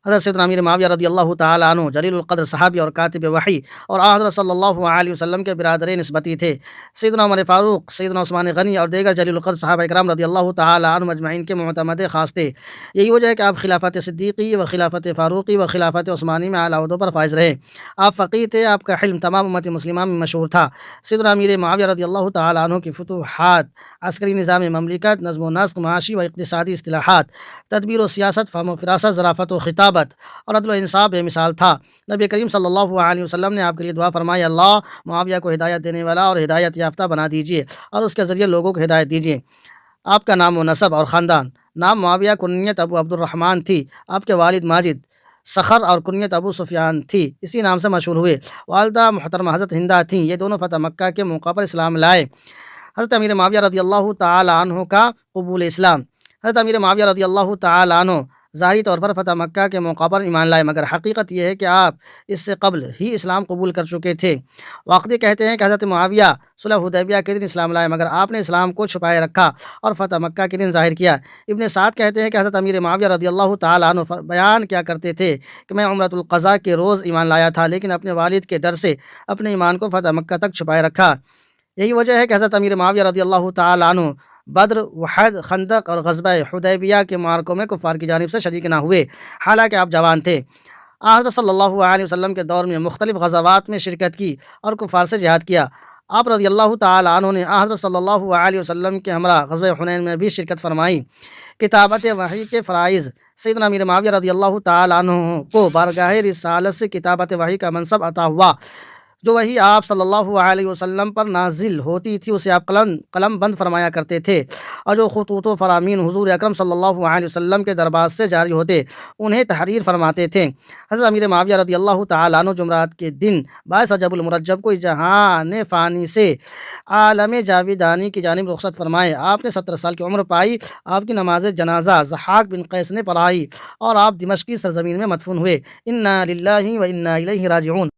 حضرت سیدنا امیر معاویہ رضی اللہ تعالیٰ عنہ جلیل القدر صحابی اور کاتب وحی اور حضرت صلی اللہ علیہ وسلم کے برادر نسبتی تھے۔ سیدنا عمر فاروق، سیدنا عثمان غنی اور دیگر جلیل القدر صحابہ اکرام رضی اللہ تعالیٰ عنہ مجمعین کے معتمد خاص تھے۔ یہی وجہ ہے کہ آپ خلافت صدیقی و خلافت فاروقی و خلافت عثمانی میں اعلیٰ عہدوں پر فائز رہے۔ آپ فقیہ تھے، آپ کا علم تمام امت مسلمہ میں مشہور تھا۔ سیدنا امیر معاویہ رضی اللہ تعالیٰ عنہ کی فتوحات، عسکری نظام مملکت، نظم و نسق، معاشی و اقتصادی اصطلاحات، تدبیر و سیاست، فہم و فراست، ظرافت و خطابت اور عدل و انصاف بے مثال تھا۔ نبی کریم صلی اللہ علیہ وسلم نے آپ کے لیے دعا فرمائی، اللہ معاویہ کو ہدایت دینے والا اور ہدایت یافتہ بنا دیجیے اور اس کے ذریعے لوگوں کو ہدایت دیجیے۔ آپ کا نام و نسب اور خاندان: نام معاویہ، کنیت ابو عبد الرحمن تھی۔ آپ کے والد ماجد سخر اور کنیت ابو سفیان تھی، اسی نام سے مشہور ہوئے۔ والدہ محترمہ حضرت ہندہ تھیں، یہ دونوں فتح مکہ کے موقع پر اسلام لائے۔ حضرت امیر معاویہ رضی اللہ تعالیٰ عنہ کا قبول اسلام: حضرت امیر معاویہ رضی اللہ تعالیٰ عنہ ظاہری طور پر فتح مکہ کے موقع پر ایمان لائے، مگر حقیقت یہ ہے کہ آپ اس سے قبل ہی اسلام قبول کر چکے تھے۔ واقعی کہتے ہیں کہ حضرت معاویہ صلح حدیبیہ کے دن اسلام لائے، مگر آپ نے اسلام کو چھپائے رکھا اور فتح مکہ کے دن ظاہر کیا۔ ابن سعد کہتے ہیں کہ حضرت امیر معاویہ رضی اللہ تعالیٰ عنہ بیان کیا کرتے تھے کہ میں عمرۃ القضاء کے روز ایمان لایا تھا، لیکن اپنے والد کے ڈر سے اپنے ایمان کو فتح مکہ تک چھپائے رکھا۔ یہی وجہ ہے کہ حضرت امیر معاویہ رضی اللہ تعالیٰ عنہ بدر، احد، خندق اور غزوہ حدیبیہ کے معرکوں میں کفار کی جانب سے شریک نہ ہوئے، حالانکہ آپ جوان تھے۔ حضرت صلی اللہ علیہ وسلم کے دور میں مختلف غزوات میں شرکت کی اور کفار سے جہاد کیا۔ آپ رضی اللہ تعالیٰ عنہ نے حضرت صلی اللہ علیہ وسلم کے ہمراہ غزوہ حنین میں بھی شرکت فرمائی۔ کتابت وحی کے فرائض: سیدنا امیر معاویہ رضی اللہ تعالیٰ عنہ کو بارگاہ رسالت سے کتابت وحی کا منصب عطا ہوا۔ جو وحی آپ صلی اللہ علیہ وسلم پر نازل ہوتی تھی اسے آپ قلم بند فرمایا کرتے تھے، اور جو خطوط و فرامین حضور اکرم صلی اللہ علیہ وسلم کے دربار سے جاری ہوتے انہیں تحریر فرماتے تھے۔ حضرت امیر معاویہ رضی اللہ تعالیٰ عنہ جمعرات کے دن 22 رجب المرجب کو جہان فانی سے عالم جاویدانی کی جانب رخصت فرمائے۔ آپ نے 17 سال کی عمر پائی۔ آپ کی نماز جنازہ ضحاک بن قیس نے پڑھائی اور آپ دمشقی سرزمین میں مدفون ہوئے۔ انا للہ و انا الیہ راجعون۔